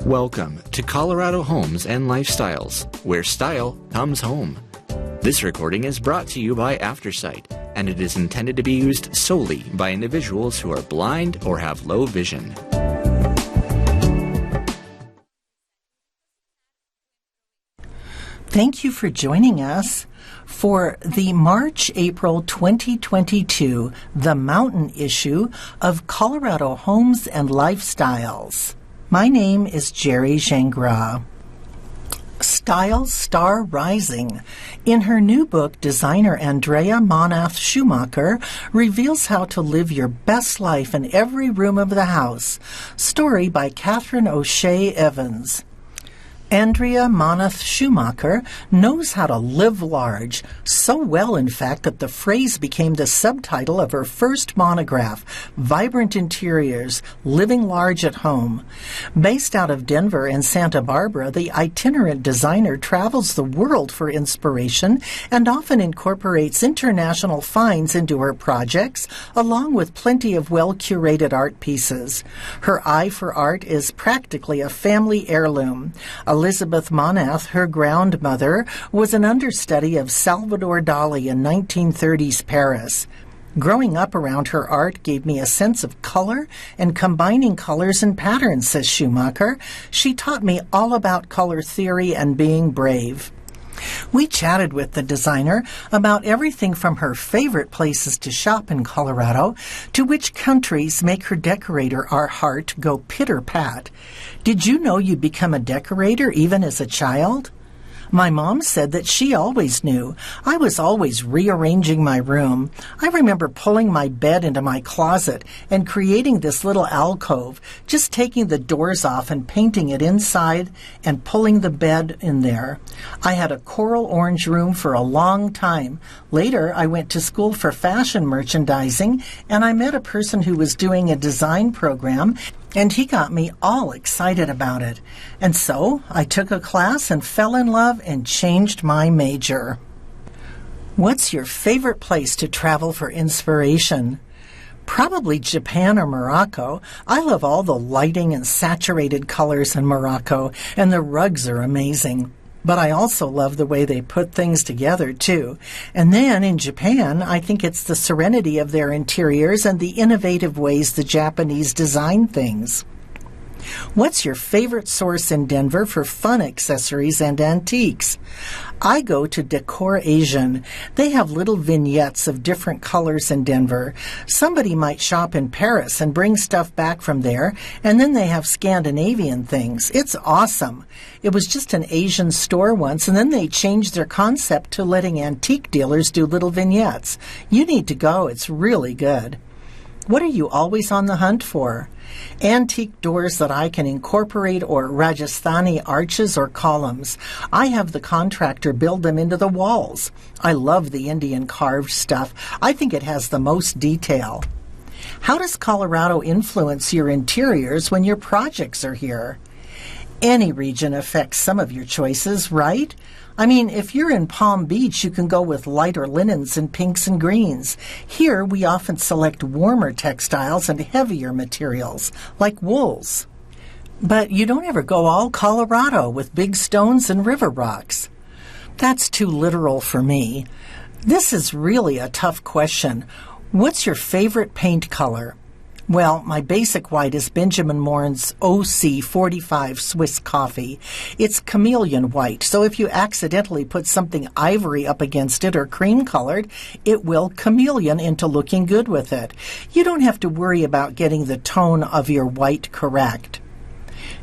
Welcome to Colorado Homes and Lifestyles, where style comes home. This recording is brought to you by Aftersight, and it is intended to be used solely by individuals who are blind or have low vision. Thank you for joining us for the March-April 2022 The Mountain issue of Colorado Homes and Lifestyles. My name is Jerry Gingras. Style Star Rising. In her new book, designer Andrea Monath Schumacher reveals how to live your best life in every room of the house. Story by Catherine O'Shea Evans. Andrea Monath Schumacher knows how to live large, so well in fact that the phrase became the subtitle of her first monograph, Vibrant Interiors, Living Large at Home. Based out of Denver and Santa Barbara, the itinerant designer travels the world for inspiration and often incorporates international finds into her projects, along with plenty of well-curated art pieces. Her eye for art is practically a family heirloom. Elizabeth Monath, her grandmother, was an understudy of Salvador Dali in 1930s Paris. Growing up around her art gave me a sense of color and combining colors and patterns, says Schumacher. She taught me all about color theory and being brave. We chatted with the designer about everything from her favorite places to shop in Colorado to which countries make her decorator our heart go pitter-pat. Did you know you become a decorator even as a child? My mom said that she always knew. I was always rearranging my room. I remember pulling my bed into my closet and creating this little alcove, just taking the doors off and painting it inside and pulling the bed in there. I had a coral orange room for a long time. Later, I went to school for fashion merchandising, and I met a person who was doing a design program, and he got me all excited about it. And so I took a class and fell in love and changed my major. What's your favorite place to travel for inspiration? Probably Japan or Morocco. I love all the lighting and saturated colors in Morocco, and the rugs are amazing. But I also love the way they put things together, too. And then in Japan, I think it's the serenity of their interiors and the innovative ways the Japanese design things. What's your favorite source in Denver for fun accessories and antiques? I go to Decor Asian. They have little vignettes of different colors in Denver. Somebody might shop in Paris and bring stuff back from there, and then they have Scandinavian things. It's awesome. It was just an Asian store once, and then they changed their concept to letting antique dealers do little vignettes. You need to go. It's really good. What are you always on the hunt for? Antique doors that I can incorporate, or Rajasthani arches or columns. I have the contractor build them into the walls. I love the Indian carved stuff. I think it has the most detail. How does Colorado influence your interiors when your projects are here? Any region affects some of your choices, right? I mean, if you're in Palm Beach, you can go with lighter linens and pinks and greens. Here, we often select warmer textiles and heavier materials, like wools. But you don't ever go all Colorado with big stones and river rocks. That's too literal for me. This is really a tough question. What's your favorite paint color? Well, my basic white is Benjamin Morin's OC 45 Swiss Coffee. It's chameleon white, so if you accidentally put something ivory up against it or cream-colored, it will chameleon into looking good with it. You don't have to worry about getting the tone of your white correct.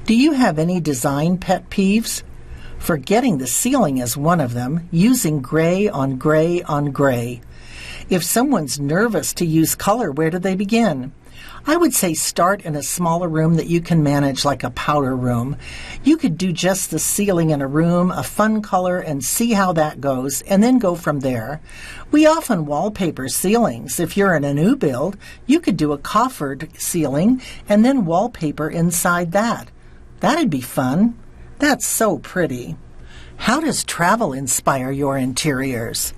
Do you have any design pet peeves? Forgetting the ceiling is one of them, using gray on gray on gray. If someone's nervous to use color, where do they begin? I would say start in a smaller room that you can manage, like a powder room. You could do just the ceiling in a room, a fun color, and see how that goes, and then go from there. We often wallpaper ceilings. If you're in a new build, you could do a coffered ceiling and then wallpaper inside that. That'd be fun. That's so pretty. How does travel inspire your interiors?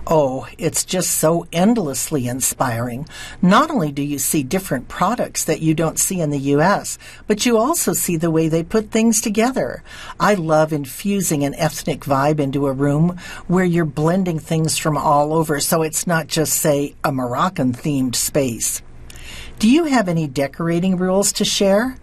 Oh, it's just so endlessly inspiring. Not only do you see different products that you don't see in the U.S., but you also see the way they put things together. I love infusing an ethnic vibe into a room where you're blending things from all over, so it's not just, say, a Moroccan-themed space. Do you have any decorating rules to share?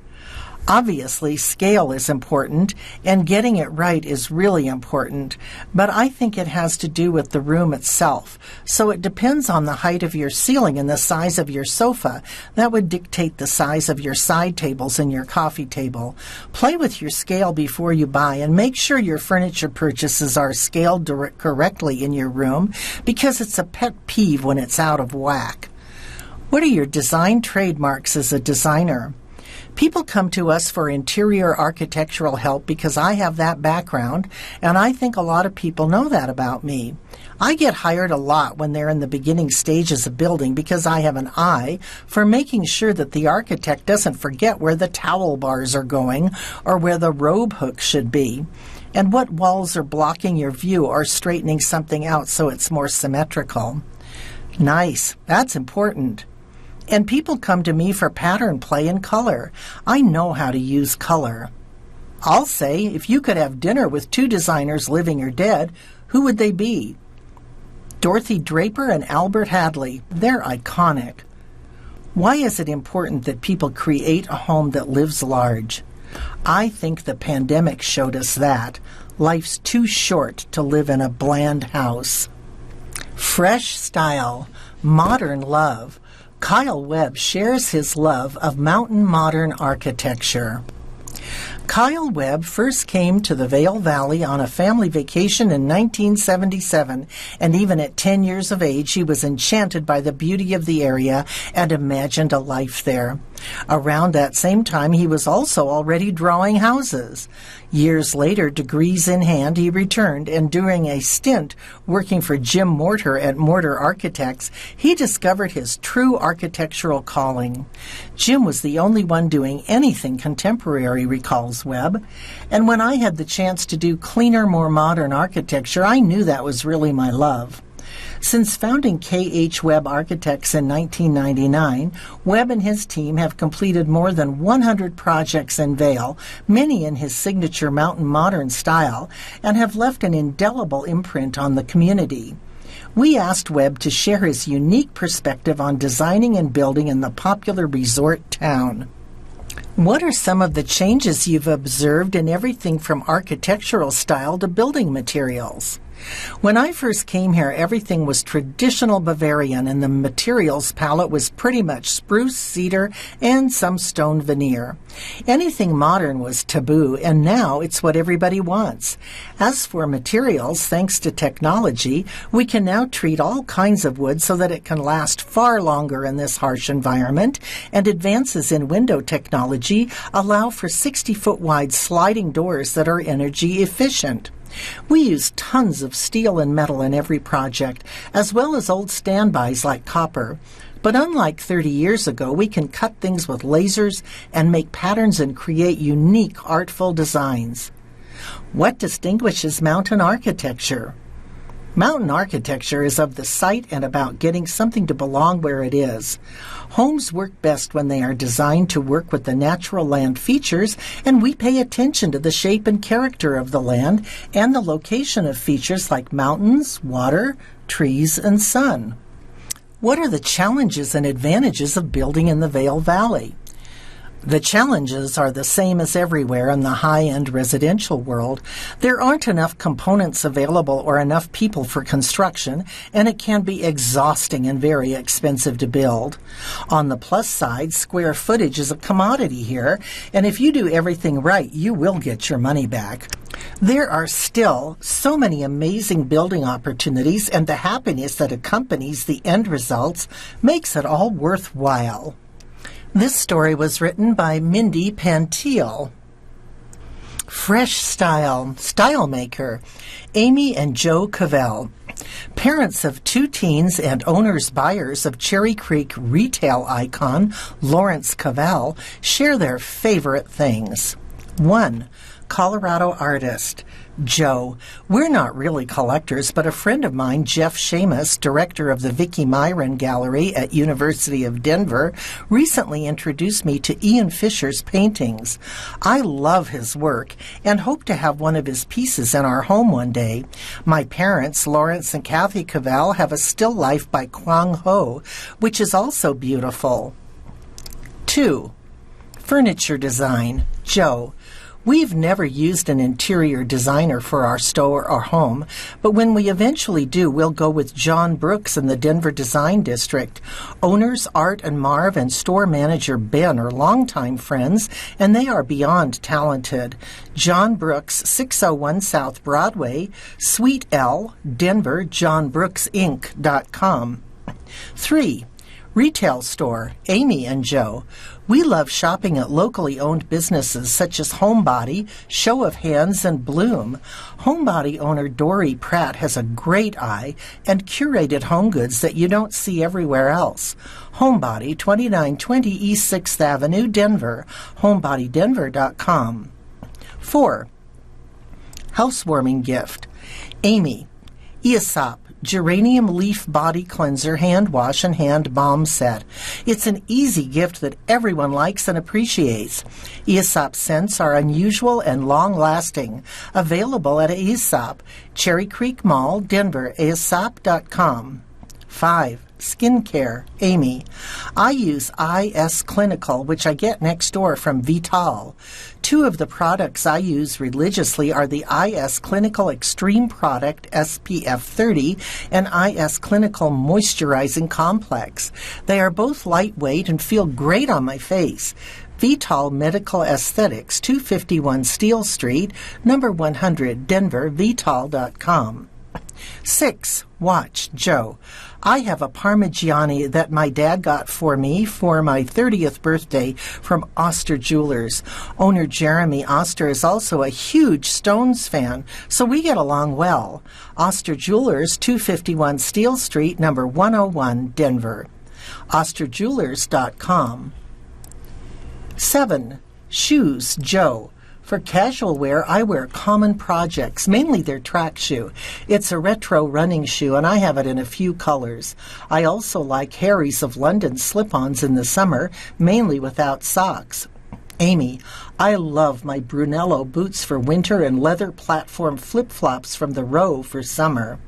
Obviously, scale is important, and getting it right is really important, but I think it has to do with the room itself. So it depends on the height of your ceiling and the size of your sofa. That would dictate the size of your side tables and your coffee table. Play with your scale before you buy, and make sure your furniture purchases are scaled correctly in your room, because it's a pet peeve when it's out of whack. What are your design trademarks as a designer? People come to us for interior architectural help because I have that background, and I think a lot of people know that about me. I get hired a lot when they're in the beginning stages of building because I have an eye for making sure that the architect doesn't forget where the towel bars are going or where the robe hook should be, and what walls are blocking your view or straightening something out so it's more symmetrical. Nice. That's important. And people come to me for pattern play and color. I know how to use color. I'll say, if you could have dinner with two designers living or dead, who would they be? Dorothy Draper and Albert Hadley. They're iconic. Why is it important that people create a home that lives large? I think the pandemic showed us that. Life's too short to live in a bland house. Fresh style, modern love. Kyle Webb shares his love of mountain modern architecture. Kyle Webb first came to the Vail Valley on a family vacation in 1977, and even at 10 years of age, he was enchanted by the beauty of the area and imagined a life there. Around that same time, he was also already drawing houses. Years later, degrees in hand, he returned, and during a stint working for Jim Mortar at Mortar Architects, he discovered his true architectural calling. Jim was the only one doing anything contemporary, recalls Webb, and when I had the chance to do cleaner, more modern architecture, I knew that was really my love. Since founding K.H. Webb Architects in 1999, Webb and his team have completed more than 100 projects in Vail, many in his signature mountain modern style, and have left an indelible imprint on the community. We asked Webb to share his unique perspective on designing and building in the popular resort town. What are some of the changes you've observed in everything from architectural style to building materials? When I first came here, everything was traditional Bavarian, and the materials palette was pretty much spruce, cedar, and some stone veneer. Anything modern was taboo, and now it's what everybody wants. As for materials, thanks to technology, we can now treat all kinds of wood so that it can last far longer in this harsh environment, and advances in window technology allow for 60-foot wide sliding doors that are energy efficient. We use tons of steel and metal in every project, as well as old standbys like copper. But unlike 30 years ago, we can cut things with lasers and make patterns and create unique, artful designs. What distinguishes mountain architecture? Mountain architecture is of the site and about getting something to belong where it is. Homes work best when they are designed to work with the natural land features, and we pay attention to the shape and character of the land and the location of features like mountains, water, trees, and sun. What are the challenges and advantages of building in the Vail Valley? The challenges are the same as everywhere in the high-end residential world. There aren't enough components available or enough people for construction, and it can be exhausting and very expensive to build. On the plus side, square footage is a commodity here, and if you do everything right, you will get your money back. There are still so many amazing building opportunities, and the happiness that accompanies the end results makes it all worthwhile. This story was written by Mindy Pantiel. Fresh Style, Style Maker, Amy and Joe Cavell. Parents of two teens and owners-buyers of Cherry Creek retail icon Lawrence Cavell share their favorite things. 1. Colorado artist. Joe, we're not really collectors, but a friend of mine, Jeff Shamus, director of the Vicki Myron Gallery at University of Denver, recently introduced me to Ian Fisher's paintings. I love his work and hope to have one of his pieces in our home one day. My parents, Lawrence and Kathy Cavell, have a still life by Kwang Ho, which is also beautiful. 2. Furniture design. Joe, we've never used an interior designer for our store or home, but when we eventually do, we'll go with John Brooks in the Denver Design District. Owners Art and Marv and store manager Ben are longtime friends, and they are beyond talented. John Brooks, 601 South Broadway, Suite L, Denver, johnbrooksinc.com. 3. Retail store, Amy and Joe. We love shopping at locally owned businesses such as Homebody, Show of Hands, and Bloom. Homebody owner Dory Pratt has a great eye and curated home goods that you don't see everywhere else. Homebody, 2920 East 6th Avenue, Denver, homebodydenver.com. 4. Housewarming gift. Amy, Aesop Geranium Leaf Body Cleanser Hand Wash and Hand Balm Set. It's an easy gift that everyone likes and appreciates. Aesop scents are unusual and long-lasting. Available at Aesop, Cherry Creek Mall, Denver, aesop.com. 5. Skincare, Amy. I use IS Clinical, which I get next door from Vital. 2 of the products I use religiously are the IS Clinical Extreme Product SPF 30 and IS Clinical Moisturizing Complex. They are both lightweight and feel great on my face. Vital Medical Aesthetics, 251 Steel Street, number 100, Denver, vital.com. 6. Watch, Joe. I have a Parmigiani that my dad got for me for my 30th birthday from Oster Jewelers. Owner Jeremy Oster is also a huge Stones fan, so we get along well. Oster Jewelers, 251 Steel Street, number 101, Denver. osterjewelers.com. 7. Shoes, Joe. For casual wear, I wear Common Projects, mainly their track shoe. It's a retro running shoe, and I have it in a few colors. I also like Harry's of London slip-ons in the summer, mainly without socks. Amy, I love my Brunello boots for winter and leather platform flip-flops from the Row for summer.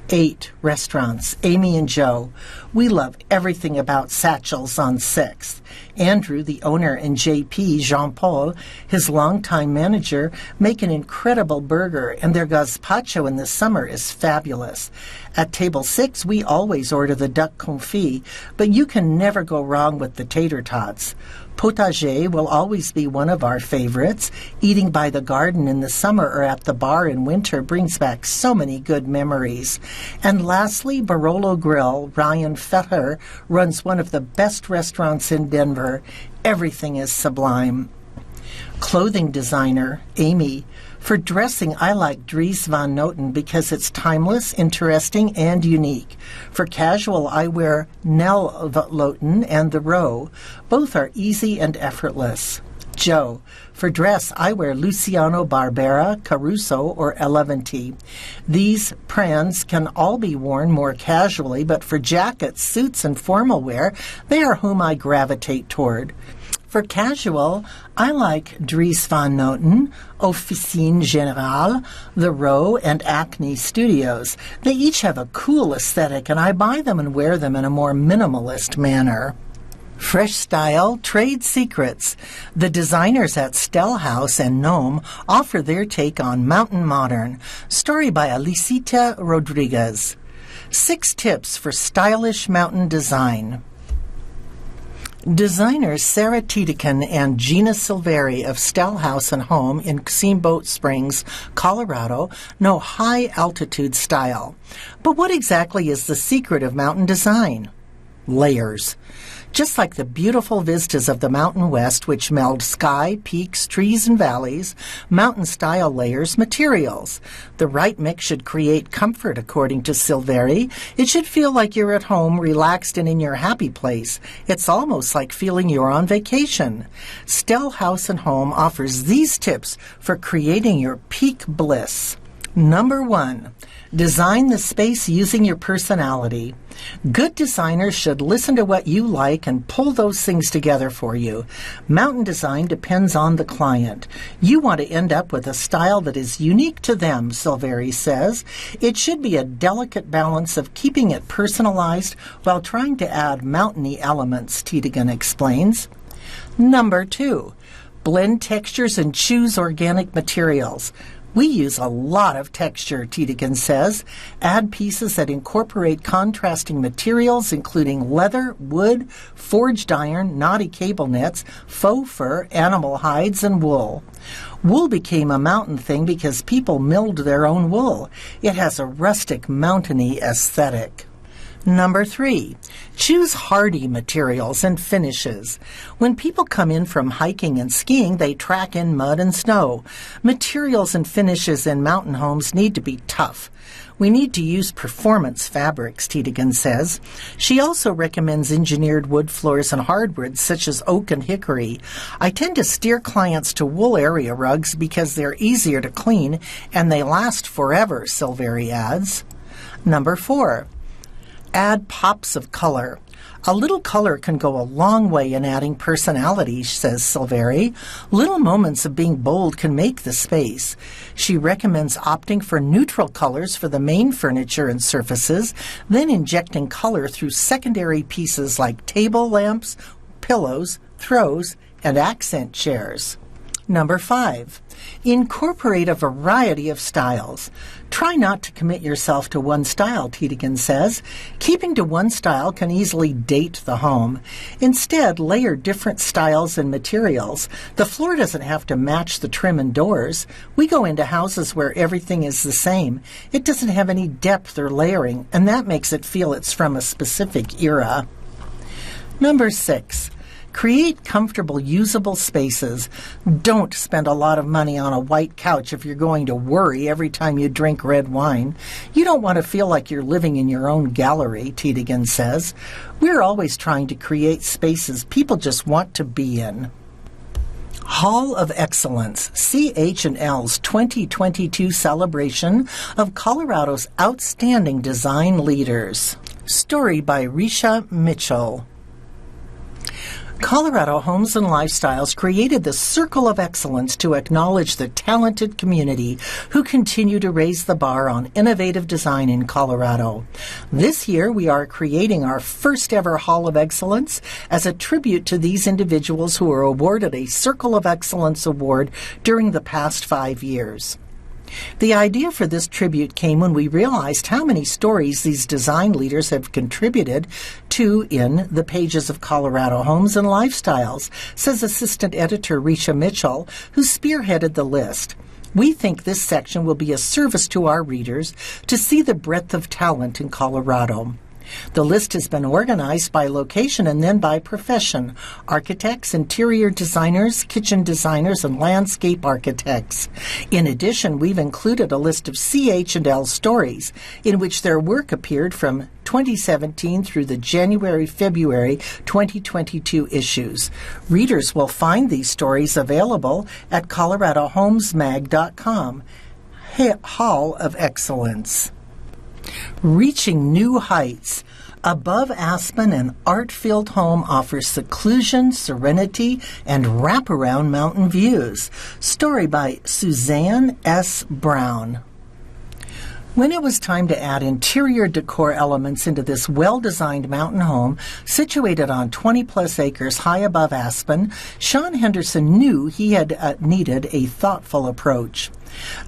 8. Restaurants, Amy and Joe. We love everything about Satchel's on 6th. Andrew, the owner, and JP, Jean-Paul, his longtime manager, make an incredible burger, and their gazpacho in the summer is fabulous. At Table 6, we always order the duck confit, but you can never go wrong with the tater tots. Potager will always be one of our favorites. Eating by the garden in the summer or at the bar in winter brings back so many good memories. And lastly, Barolo Grill. Ryan Fetter runs one of the best restaurants in Denver. Everything is sublime. Clothing designer, Amy. For dressing, I like Dries Van Noten because it's timeless, interesting, and unique. For casual, I wear Nell Loten and The Row. Both are easy and effortless. Joe. For dress, I wear Luciano Barbera, Caruso, or Elevanti. These brands can all be worn more casually, but for jackets, suits, and formal wear, they are whom I gravitate toward. For casual, I like Dries Van Noten, Officine Générale, The Row, and Acne Studios. They each have a cool aesthetic, and I buy them and wear them in a more minimalist manner. Fresh Style Trade Secrets. The designers at Stell House and Nome offer their take on mountain modern. Story by Alicita Rodriguez. 6 tips for stylish mountain design. Designers Sarah Tiedekin and Gina Silveri of Stell House and Home in Steamboat Springs, Colorado, know high-altitude style. But what exactly is the secret of mountain design? Layers. Just like the beautiful vistas of the Mountain West, which meld sky, peaks, trees, and valleys, mountain style layers materials. The right mix should create comfort, according to Silveri. It should feel like you're at home, relaxed, and in your happy place. It's almost like feeling you're on vacation. Stell House and Home offers these tips for creating your peak bliss. Number 1, design the space using your personality. Good designers should listen to what you like and pull those things together for you. Mountain design depends on the client. You want to end up with a style that is unique to them, Silveri says. It should be a delicate balance of keeping it personalized while trying to add mountainy elements, Tiedemann explains. Number 2, blend textures and choose organic materials. We use a lot of texture, Tiedemann says. Add pieces that incorporate contrasting materials, including leather, wood, forged iron, knotty cable knits, faux fur, animal hides, and wool. Wool became a mountain thing because people milled their own wool. It has a rustic, mountainy aesthetic. Number 3, choose hardy materials and finishes. When people come in from hiking and skiing, they track in mud and snow. Materials and finishes in mountain homes need to be tough. We need to use performance fabrics, Tiedemann says. She also recommends engineered wood floors and hardwoods such as oak and hickory. I tend to steer clients to wool area rugs because they're easier to clean and they last forever, Silveri adds. Number 4, add pops of color. A little color can go a long way in adding personality, says Silveri. Little moments of being bold can make the space. She recommends opting for neutral colors for the main furniture and surfaces, then injecting color through secondary pieces like table lamps, pillows, throws, and accent chairs. Number 5, incorporate a variety of styles. Try not to commit yourself to one style, Tiedemann says. Keeping to one style can easily date the home. Instead, layer different styles and materials. The floor doesn't have to match the trim and doors. We go into houses where everything is the same. It doesn't have any depth or layering, and that makes it feel it's from a specific era. Number 6, create comfortable, usable spaces. Don't spend a lot of money on a white couch if you're going to worry every time you drink red wine. You don't want to feel like you're living in your own gallery, Tiedemann says. We're always trying to create spaces people just want to be in. Hall of Excellence, CH&L's 2022 celebration of Colorado's outstanding design leaders. Story by Risha Mitchell. Colorado Homes and Lifestyles created the Circle of Excellence to acknowledge the talented community who continue to raise the bar on innovative design in Colorado. This year, we are creating our first ever Hall of Excellence as a tribute to these individuals who were awarded a Circle of Excellence award during the past 5 years. The idea for this tribute came when we realized how many stories these design leaders have contributed to in the pages of Colorado Homes and Lifestyles, says Assistant Editor Risha Mitchell, who spearheaded the list. We think this section will be a service to our readers to see the breadth of talent in Colorado. The list has been organized by location and then by profession: architects, interior designers, kitchen designers, and landscape architects. In addition, we've included a list of CH&L stories in which their work appeared from 2017 through the January-February 2022 issues. Readers will find these stories available at coloradohomesmag.com. Hall of Excellence. Reaching new heights. Above Aspen, an art-filled home offers seclusion, serenity, and wraparound mountain views. Story by Suzanne S. Brown. When it was time to add interior decor elements into this well-designed mountain home situated on 20-plus acres high above Aspen, Sean Henderson knew he had needed a thoughtful approach.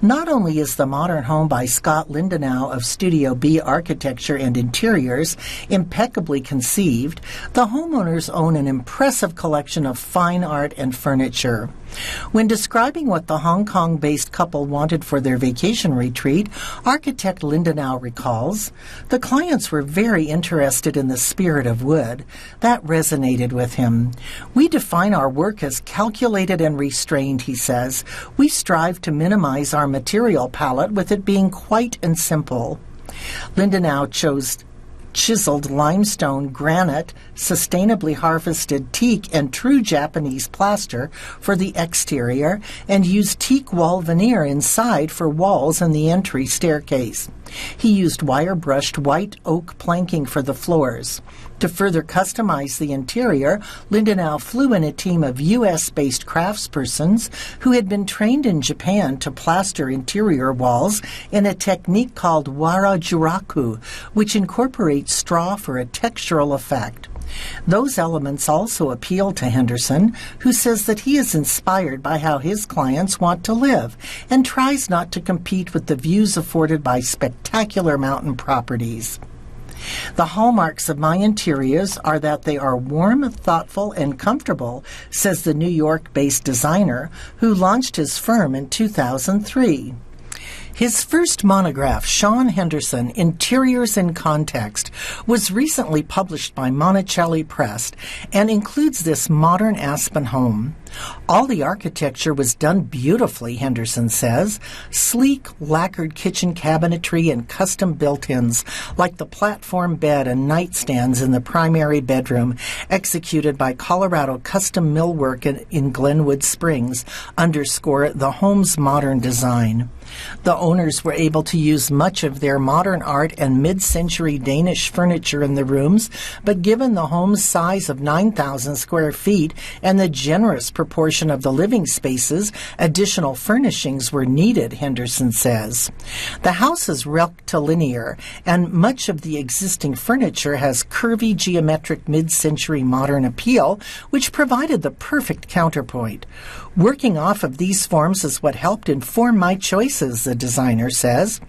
Not only is the modern home by Scott Lindenau of Studio B Architecture and Interiors impeccably conceived, the homeowners own an impressive collection of fine art and furniture. When describing what the Hong Kong-based couple wanted for their vacation retreat, architect Lindenau recalls, "The clients were very interested in the spirit of wood. That resonated with him. We define our work as calculated and restrained," he says. "We strive to minimize our material palette with it being quite and simple." Lindenau chose chiseled limestone, granite, sustainably harvested teak, and true Japanese plaster for the exterior, and used teak wall veneer inside for walls and the entry staircase. He used wire-brushed white oak planking for the floors. To further customize the interior, Lindenau flew in a team of U.S.-based craftspersons who had been trained in Japan to plaster interior walls in a technique called wara-juraku, which incorporates straw for a textural effect. Those elements also appeal to Henderson, who says that he is inspired by how his clients want to live and tries not to compete with the views afforded by spectacular mountain properties. "The hallmarks of my interiors are that they are warm, thoughtful, and comfortable," says the New York-based designer who launched his firm in 2003. His first monograph, Sean Henderson, Interiors in Context, was recently published by Monticelli Press and includes this modern Aspen home. All the architecture was done beautifully, Henderson says. Sleek, lacquered kitchen cabinetry and custom built-ins, like the platform bed and nightstands in the primary bedroom, executed by Colorado Custom Millwork in Glenwood Springs, underscore the home's modern design. The owners were able to use much of their modern art and mid-century Danish furniture in the rooms, but given the home's size of 9,000 square feet and the generous proportion of the living spaces, additional furnishings were needed, Henderson says. The house is rectilinear, and much of the existing furniture has curvy geometric mid-century modern appeal, which provided the perfect counterpoint. Working off of these forms is what helped inform my choices, the designer says.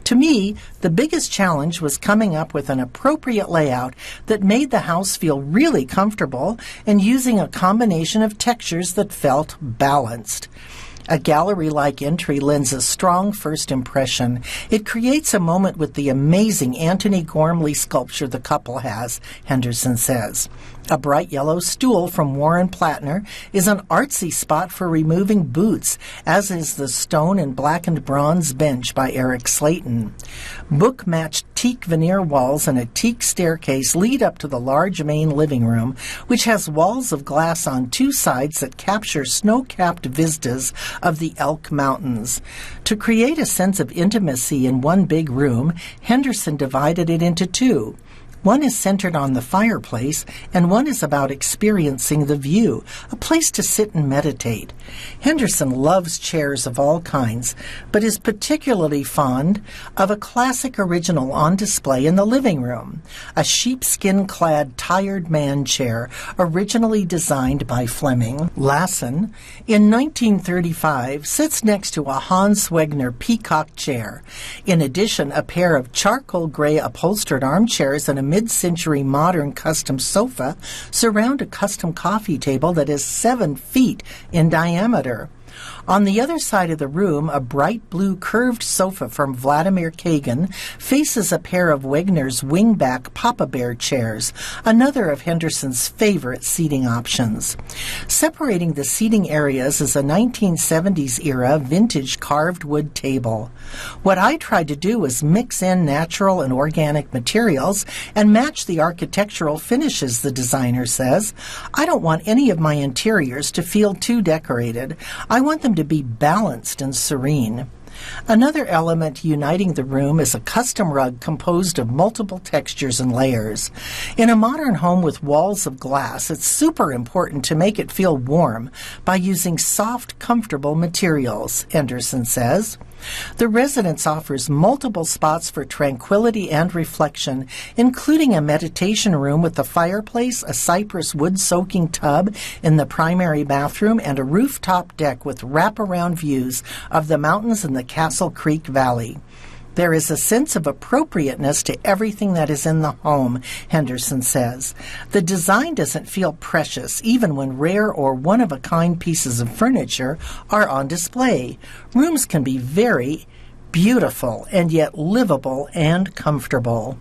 To me, the biggest challenge was coming up with an appropriate layout that made the house feel really comfortable and using a combination of textures that felt balanced. A gallery-like entry lends a strong first impression. It creates a moment with the amazing Antony Gormley sculpture the couple has, Henderson says. A bright yellow stool from Warren Plattner is an artsy spot for removing boots, as is the stone and blackened bronze bench by Eric Slayton. Book-matched teak veneer walls and a teak staircase lead up to the large main living room, which has walls of glass on two sides that capture snow-capped vistas of the Elk Mountains. To create a sense of intimacy in one big room, Henderson divided it into two. One is centered on the fireplace, and one is about experiencing the view, a place to sit and meditate. Henderson loves chairs of all kinds, but is particularly fond of a classic original on display in the living room, a sheepskin-clad tired man chair originally designed by Fleming Lassen. In 1935, sits next to a Hans Wegner peacock chair. In addition, a pair of charcoal gray upholstered armchairs and a mid-century modern custom sofa surround a custom coffee table that is 7 feet in diameter. On the other side of the room, a bright blue curved sofa from Vladimir Kagan faces a pair of Wegner's wingback Papa Bear chairs, another of Henderson's favorite seating options. Separating the seating areas is a 1970s-era vintage carved wood table. What I tried to do was mix in natural and organic materials and match the architectural finishes, the designer says. I don't want any of my interiors to feel too decorated. I want them to be balanced and serene. Another element uniting the room is a custom rug composed of multiple textures and layers. In a modern home with walls of glass, it's super important to make it feel warm by using soft, comfortable materials, Henderson says. The residence offers multiple spots for tranquility and reflection, including a meditation room with a fireplace, a cypress wood-soaking tub in the primary bathroom, and a rooftop deck with wraparound views of the mountains in the Castle Creek Valley. There is a sense of appropriateness to everything that is in the home, Henderson says. The design doesn't feel precious, even when rare or one-of-a-kind pieces of furniture are on display. Rooms can be very beautiful and yet livable and comfortable.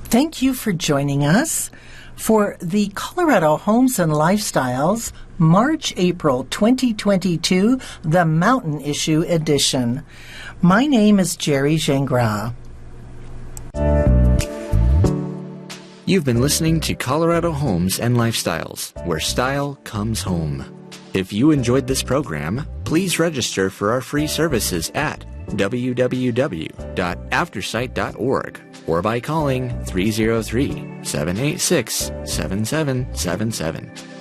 Thank you for joining us for the Colorado Homes and Lifestyles March-April 2022 The Mountain Issue Edition. My name is Jerry Gingras. You've been listening to Colorado Homes and Lifestyles, where style comes home. If you enjoyed this program, please register for our free services at www.aftersight.org or by calling 303-786-7777.